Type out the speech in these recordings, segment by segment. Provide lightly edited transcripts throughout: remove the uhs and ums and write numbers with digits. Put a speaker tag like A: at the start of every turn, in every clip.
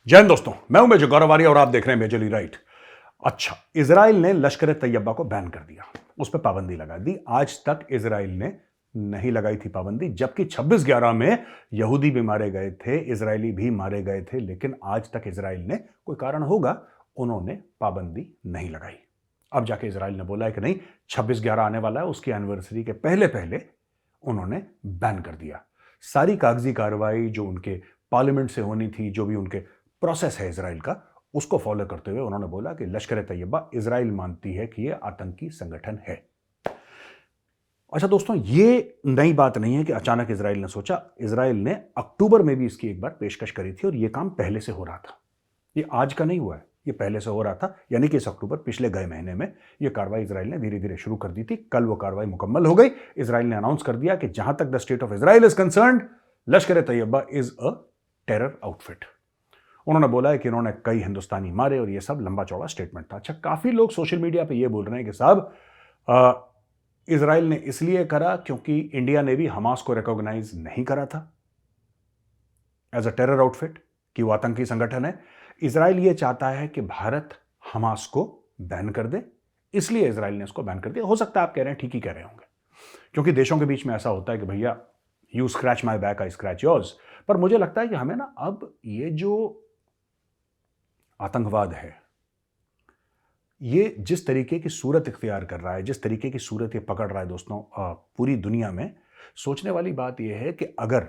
A: जय हिंद दोस्तों, मैं हूं मेजर गौरव आर्य और आप देख रहे हैं मेजरली राइट। अच्छा, इजराइल ने लश्कर तैयबा को बैन कर दिया, उस पर पाबंदी लगा दी। आज तक इजराइल ने नहीं लगाई थी पाबंदी, जबकि 26/11 में यहूदी भी मारे गए थे, इजरायली भी मारे गए थे, लेकिन आज तक इजराइल ने, कोई कारण होगा, उन्होंने पाबंदी नहीं लगाई। अब जाके इजराइल ने बोला है कि नहीं, 26/11 आने वाला है, उसकी एनिवर्सरी के पहले पहले उन्होंने बैन कर दिया। सारी कागजी कार्रवाई जो उनके पार्लियामेंट से होनी थी, जो भी उनके प्रोसेस है इजराइल का, उसको फॉलो करते हुए उन्होंने बोला कि लश्कर तैयबा इजराइल मानती है कि यह आतंकी संगठन है। अच्छा दोस्तों, ये नई बात नहीं है कि अचानक इजराइल ने सोचा। इजराइल ने अक्टूबर में भी इसकी एक बार पेशकश करी थी और यह काम पहले से हो रहा था। ये आज का नहीं हुआ है, ये पहले से हो रहा था, यानी कि इस अक्टूबर पिछले गए महीने में यह कार्रवाई इजराइल ने धीरे धीरे शुरू कर दी थी। कल वो कार्रवाई मुकम्मल हो गई। इजराइल ने अनाउंस कर दिया कि जहां तक the state of Israel is concerned, Lashkar Taiba is a terror outfit. उन्होंने बोला है कि इन्होंने कई हिंदुस्तानी मारे और ये सब लंबा चौड़ा स्टेटमेंट था। अच्छा, काफी लोग सोशल मीडिया पे ये बोल रहे हैं कि साहब इजराइल ने इसलिए करा क्योंकि इंडिया ने भी हमास को रिकॉग्नाइज नहीं करा था एज अ टेरर आउटफिट, कि वो आतंकी संगठन है। इजराइल ये चाहता है कि भारत हमास को बैन कर दे, इसलिए इजराइल ने इसको बैन कर दिया। हो सकता है आप कह रहे हैं, ठीक ही कह रहे होंगे, क्योंकि देशों के बीच में ऐसा होता है कि भैया you scratch my back, I scratch yours. पर मुझे लगता है कि हमें ना अब ये जो आतंकवाद है, ये जिस तरीके की सूरत इख्तियार कर रहा है, जिस तरीके की सूरत ये पकड़ रहा है दोस्तों पूरी दुनिया में, सोचने वाली बात यह है कि अगर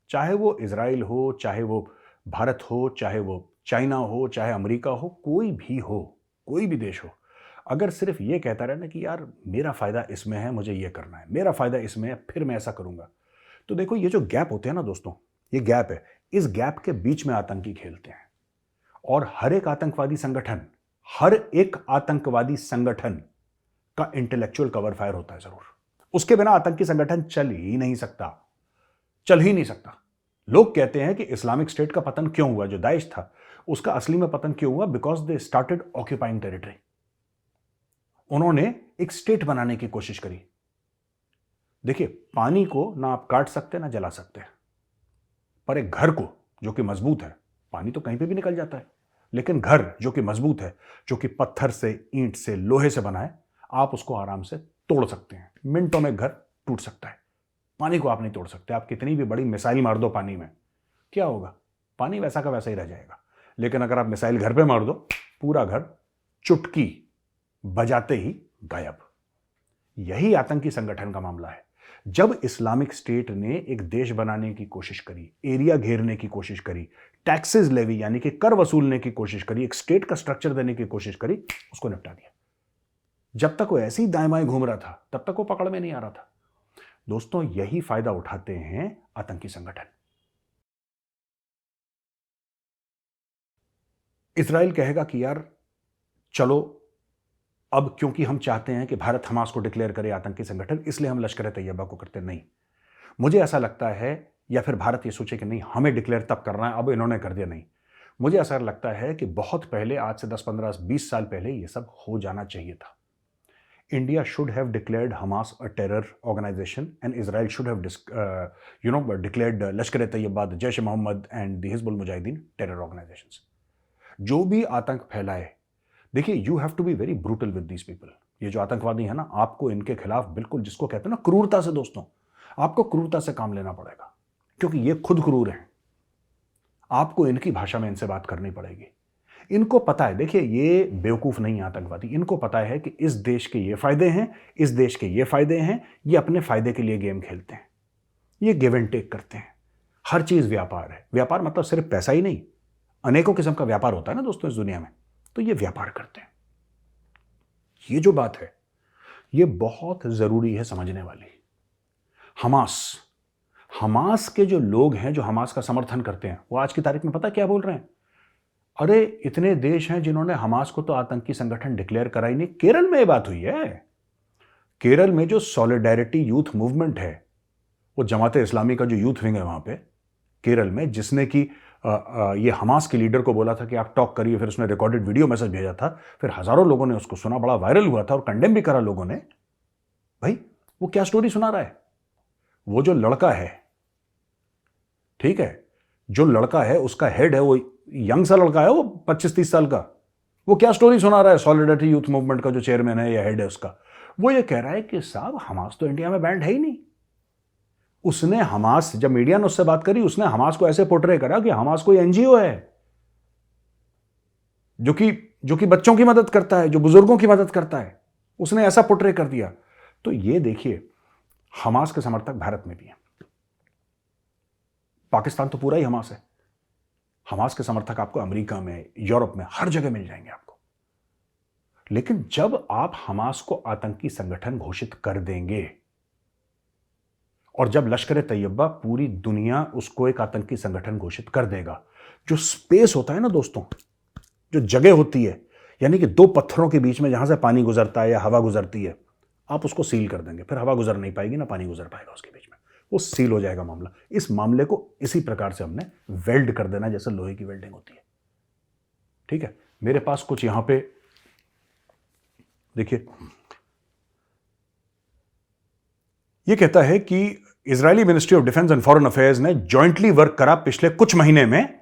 A: चाहे वो इजराइल हो, चाहे वो भारत हो, चाहे वो चाइना हो, चाहे अमेरिका हो, कोई भी हो, कोई भी देश हो, अगर सिर्फ ये कहता रहे ना कि यार मेरा फायदा इसमें है, मुझे ये करना है, मेरा फायदा इसमें है, फिर मैं ऐसा करूंगा, तो देखो ये जो गैप होते हैं ना दोस्तों, ये गैप है, इस गैप के बीच में आतंकी खेलते हैं। और हर एक आतंकवादी संगठन का इंटेलेक्चुअल कवर फायर होता है जरूर। उसके बिना आतंकी संगठन चल ही नहीं सकता, चल ही नहीं सकता। लोग कहते हैं कि इस्लामिक स्टेट का पतन क्यों हुआ, जो दाइश था उसका असली में पतन क्यों हुआ, because they started occupying territory. उन्होंने एक स्टेट बनाने की कोशिश करी। देखिए, पानी को ना आप काट सकते ना जला सकते, पर एक घर को जो कि मजबूत है, पानी तो कहीं पे भी निकल जाता है, लेकिन घर जो कि मजबूत है, जो कि पत्थर से, ईंट से, लोहे से बना है, आप उसको आराम से तोड़ सकते हैं। मिनटों में घर टूट सकता है। पानी को आप नहीं तोड़ सकते। आप कितनी भी बड़ी मिसाइल मार दो पानी में, क्या होगा? पानी वैसा का वैसा ही रह जाएगा। लेकिन अगर आप मिसाइल घर पे मार दो, पूरा घर चुटकी बजाते ही गायब। यही आतंकी संगठन का मामला है। जब इस्लामिक स्टेट ने एक देश बनाने की कोशिश करी, एरिया घेरने की कोशिश करी, टैक्सेस लेवी यानी कि कर वसूलने की कोशिश करी, एक स्टेट का स्ट्रक्चर देने की कोशिश करी, उसको निपटा दिया। जब तक वो ऐसे ही दाएं बाएं घूम रहा था, तब तक वो पकड़ में नहीं आ रहा था। दोस्तों, यही फायदा उठाते हैं आतंकी संगठन। इजराइल कहेगा कि यार चलो, अब क्योंकि हम चाहते हैं कि भारत हमास को डिक्लेयर करे आतंकी संगठन, इसलिए हम लश्कर तैयबा को करते नहीं। मुझे ऐसा लगता है, या फिर भारत ये सोचे कि नहीं हमें डिक्लेयर तब करना है, अब इन्होंने कर दिया, नहीं। मुझे ऐसा लगता है कि बहुत पहले, आज से 10, 15, 20 साल पहले ये सब हो जाना चाहिए था। India should have declared Hamas a terror organisation and Israel should have declared Lashkar Taiba, Jaish Mohammed and the Hizbul Mujahideen terror organisations. जो भी आतंक फैलाए, देखिए, you have to be very brutal with these people. ये जो आतंकवादी है ना, आपको इनके खिलाफ बिल्कुल, जिसको कहते हैं ना क्रूरता से, दोस्तों, आपको क्रूरता से काम लेना पड़ेगा, क्योंकि ये खुद क्रूर हैं। आपको इनकी भाषा में इनसे बात करनी पड़ेगी। इनको पता है, देखिए, ये बेवकूफ नहीं है आतंकवादी। इनको पता है कि इस देश के ये फायदे हैं, इस देश के ये फायदे हैं, ये अपने फायदे के लिए गेम खेलते हैं, ये गिव एंड टेक करते हैं। हर चीज व्यापार है। व्यापार मतलब सिर्फ पैसा ही नहीं, अनेकों किस्म का व्यापार होता है ना दोस्तों इस दुनिया में, तो ये व्यापार करते हैं। ये जो बात है, ये बहुत जरूरी है समझने वाली। हमास के जो लोग हैं, जो हमास का समर्थन करते हैं, वो आज की तारीख में पता क्या बोल रहे हैं? अरे, इतने देश हैं जिन्होंने हमास को तो आतंकी संगठन डिक्लेयर करा ही नहीं। केरल में ये बात हुई है। केरल में जो सॉलिडेरिटी यूथ मूवमेंट है, वो जमाते इस्लामी का जो यूथ विंग है वहां पे केरल में, जिसने कि ये हमास के लीडर को बोला था कि आप टॉक करिए, फिर उसने रिकॉर्डेड वीडियो मैसेज भेजा था, फिर हजारों लोगों ने उसको सुना, बड़ा वायरल हुआ था और कंडेम भी करा लोगों ने। भाई, वो क्या स्टोरी सुना रहा है? वो जो लड़का है, ठीक है, जो लड़का है, उसका हेड है, वो यंग सा लड़का है वो, 25-30 साल का। वो क्या स्टोरी सुना रहा है सॉलिडरिटी यूथ मूवमेंट का जो चेयरमैन है या हेड है उसका। वो ये कह रहा है कि साहब हमास तो इंडिया में बैंड है ही नहीं। उसने हमास, जब मीडिया ने उससे बात करी, उसने हमास को ऐसे पोर्ट्रे करा कि हमास कोई एनजीओ है जो कि बच्चों की मदद करता है, जो बुजुर्गों की मदद करता है। उसने ऐसा पोर्ट्रे कर दिया। तो ये देखिए, हमास के समर्थक भारत में भी हैं। पाकिस्तान तो पूरा ही हमास है। हमास के समर्थक आपको अमेरिका में, यूरोप में, हर जगह मिल जाएंगे आपको। लेकिन जब आप हमास को आतंकी संगठन घोषित कर देंगे और जब लश्कर तैयबा, पूरी दुनिया उसको एक आतंकी संगठन घोषित कर देगा, जो स्पेस होता है ना दोस्तों, जो जगह होती है, यानी कि दो पत्थरों के बीच में जहां से पानी गुजरता है या हवा गुजरती है, आप उसको सील कर देंगे। फिर हवा गुजर नहीं पाएगी ना पानी गुजर पाएगा उसके बीच में, वो सील हो जाएगा मामला। इस मामले को इसी प्रकार से हमने वेल्ड कर देना, जैसे लोहे की वेल्डिंग होती है। ठीक है, मेरे पास कुछ यहां पे देखिए, ये कहता है कि Israeli ministry of defence and foreign affairs ने जॉइंटली वर्क करा पिछले कुछ महीने में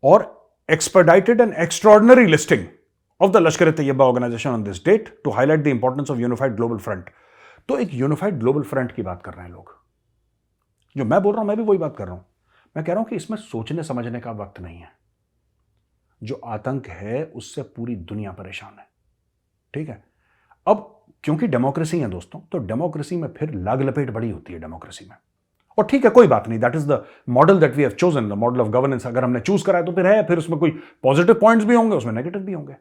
A: और expedited an extraordinary listing of the Lashkar Taiba organization on this date to highlight the importance of unified global front। तो एक यूनिफाइड ग्लोबल फ्रंट की बात कर रहे हैं लोग। जो मैं बोल रहा हूं, मैं भी वही बात कर रहा हूं। मैं कह रहा हूं कि इसमें सोचने समझने का वक्त नहीं है। जो आतंक है उससे पूरी दुनिया परेशान है। ठीक है, अब क्योंकि डेमोक्रेसी है दोस्तों, तो डेमोक्रेसी में फिर लाग लपेट बड़ी होती है डेमोक्रेसी में। और ठीक है, कोई बात नहीं, that is the model that we have chosen, the model of governance. अगर हमने चूज करा है तो फिर है, फिर उसमें कोई पॉजिटिव पॉइंट्स भी होंगे, उसमें नेगेटिव भी होंगे,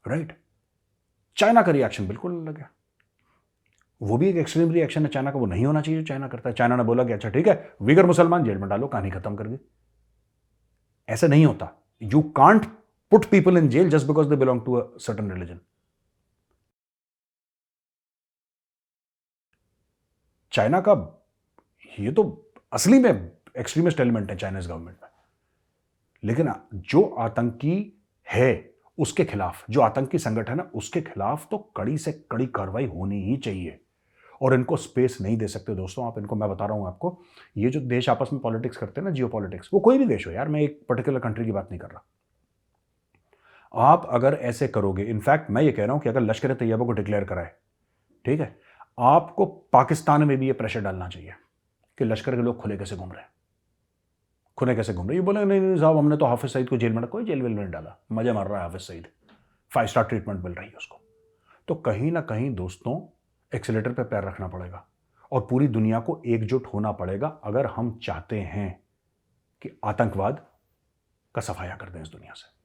A: राइट। चाइना का रिएक्शन बिल्कुल अलग है। वो भी एक एक्सट्रीम रिएक्शन है चाइना का, वो नहीं होना चाहिए जो चाइना करता है। चाइना ने बोला कि अच्छा ठीक है, विगर मुसलमान जेल में डालो, कहानी खत्म कर दी। ऐसे नहीं होता। You can't put people in jail just because they belong to a certain religion. China का ये तो असली में एक्सट्रीमिस्ट एलिमेंट है चाइनीज गवर्नमेंट में। लेकिन जो आतंकी है उसके खिलाफ, जो आतंकी संगठन है उसके खिलाफ तो कड़ी से कड़ी कार्रवाई होनी ही चाहिए। और इनको स्पेस नहीं दे सकते दोस्तों आप इनको। मैं बता रहा हूं आपको, ये जो देश आपस में पॉलिटिक्स करते हैं ना, जियो पॉलिटिक्स, वो कोई भी देश हो यार, मैं एक पर्टिकुलर कंट्री की बात नहीं कर रहा। आप अगर ऐसे करोगे, इनफैक्ट मैं ये कह रहा हूं कि अगर लश्कर तैयबा को डिक्लेयर कराए, ठीक है, आपको पाकिस्तान में भी ये प्रेशर डालना चाहिए कि लश्कर के लोग खुले कैसे घूम रहे हैं, खुले कैसे घूम रहे हैं। ये बोले नहीं नहीं साहब, हमने तो हाफिज सईद को जेल में, कोई जेल वेल में नहीं डाला, मजे मार रहा है हाफिज सईद, 5 स्टार ट्रीटमेंट मिल रही है उसको। तो कहीं ना कहीं दोस्तों एक्सीलेटर पे पैर रखना पड़ेगा और पूरी दुनिया को एकजुट होना पड़ेगा अगर हम चाहते हैं कि आतंकवाद का सफाया कर दें इस दुनिया से।